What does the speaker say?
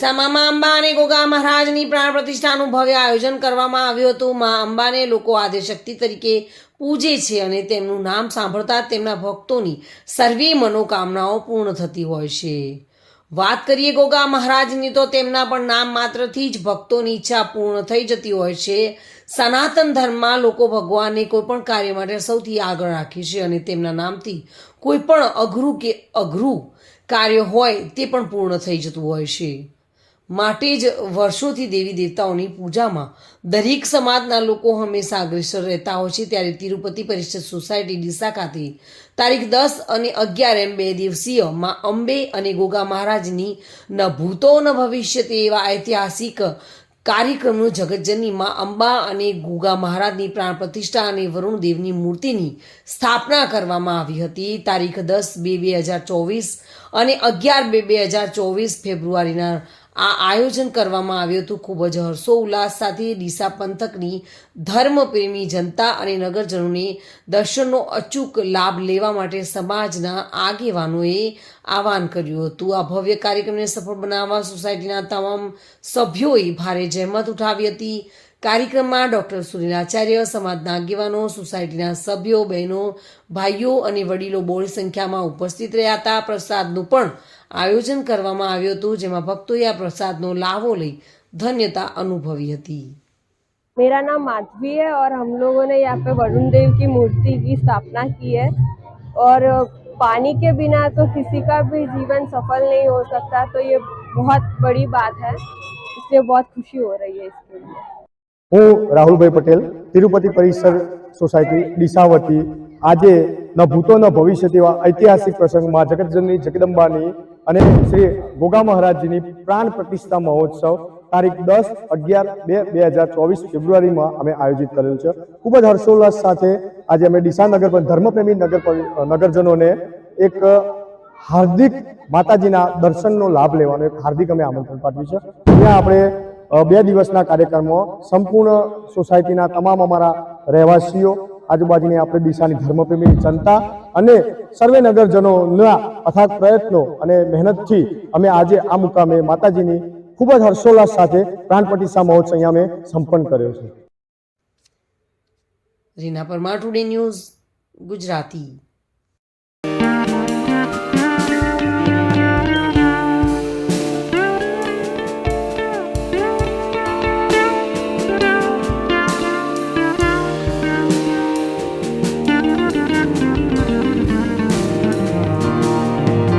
ડીસામાં મા અંબા અને ગોગા મહારાજની પ્રાણ પ્રતિષ્ઠાનું ભવ્ય આયોજન કરવામાં આવ્યું હતું। મા અંબાને લોકો આદ્યશક્તિ તરીકે પૂજે છે અને તેમનું નામ સાંભળતા તેમના ભક્તોની સર્વે મનોકામનાઓ પૂર્ણ થતી હોય છે। વાત કરીએ ગોગા મહારાજની તો તેમના પણ નામ માત્રથી જ ભક્તોની ઈચ્છા પૂર્ણ થઈ જતી હોય છે। સનાતન ધર્મમાં લોકો ભગવાનને કોઈ પણ કાર્ય માટે સૌથી આગળ રાખે છે અને તેમના નામથી કોઈ પણ અઘરું કાર્ય હોય તે પણ પૂર્ણ થઈ જતું હોય છે। માટે જ વર્ષોથી દેવી દેવતાઓની પૂજામાં દરેક સમાજના લોકો હંમેશા અગ્રેસર રહેતા હોય છે। ત્યારે તિરુપતિ પરિષદ સોસાયટી ડીસા ખાતે તારીખ 10 અને 11 એમ 2 દિવસીય મા અંબે અને ગોગા મહારાજની ન ભૂતો ન ભવિષ્ય એવા ઐતિહાસિક કાર્યક્રમનું જગતજનની મા અંબા અને ગોગા મહારાજની પ્રાણ પ્રતિષ્ઠા અને વરુણદેવની મૂર્તિની સ્થાપના કરવામાં આવી હતી। તારીખ 10/2/2024 અને 11/2/2024 ફેબ્રુઆરીના આ આયોજન કરવામાં આવ્યું હતું। ખૂબ જ હર્ષોલ્લાસ સાથે ડીસા પંથકની ધર્મપ્રેમી જનતા અને નગરજનોને દર્શનનો અચૂક લાભ લેવા માટે સમાજના આગેવાનોએ આહવાન કર્યું હતું। આ ભવ્ય કાર્યક્રમને સફળ બનાવવા સોસાયટીના તમામ સભ્યોએ ભારે જહેમત ઉઠાવી હતી। કાર્યક્રમમાં ડૉક્ટર સુનિલ આચાર્ય, સમાજના આગેવાનો, સોસાયટીના સભ્યો, બહેનો, ભાઈઓ અને વડીલો બહોળી સંખ્યામાં ઉપસ્થિત રહ્યા હતા। પ્રસાદનું પણ આયોજન કરવામાં આવ્યું હતું, જેમાં ભક્તોએ આ પ્રસાદનો લાભો લઈ धन्यता अनुभवी थी। मेरा नाम माधवी है और हम लोगों ने यहाँ पे वरुण देव की मूर्ति की स्थापना की है और पानी के बिना तो किसी का भी जीवन सफल नहीं हो सकता, तो ये बहुत बड़ी बात है, इसलिए बहुत खुशी हो रही है इसके लिए। હું રાહુલભાઈ પટેલ, તિરુપતિ પરિસર સોસાયટી ડીસા વતી આજે ન ભૂતો ન ભવિષ્ય તેવા ઐતિહાસિક પ્રસંગમાં જગતજનની જગદંબાની અને શ્રી ગોગા મહારાજજીની પ્રાણ પ્રતિષ્ઠા મહોત્સવ તારીખ 10/11/2024 ફેબ્રુઆરીમાં અમે આયોજિત કરેલું છે। ખૂબ જ હર્ષોલ્લાસ સાથે આજે અમે ડીસા નગર ધર્મપ્રેમી નગરજનોને એક હાર્દિક માતાજીના દર્શનનો લાભ લેવાનો એક હાર્દિક અમે આમંત્રણ પાઠવ્યું છે। ત્યાં આપણે 2 દિવસના કાર્યક્રમમાં સંપૂર્ણ સોસાયટીના તમામ અમારા રહેવાસીઓ, આજુબાજુની આપણે ડીસાની ધર્મપ્રેમી જનતા અને સર્વે નગરજનોના અથાગ પ્રયત્નો અને મહેનતથી અમે આજે આ મુકામે માતાજીની ખૂબ જ હર્ષોલ્લાસ સાથે પ્રાણ પ્રતિષ્ઠા મહોત્સવ અહીંયા અમે સંપન્ન કર્યો છે। Reena Parmar, today news, Gujarati.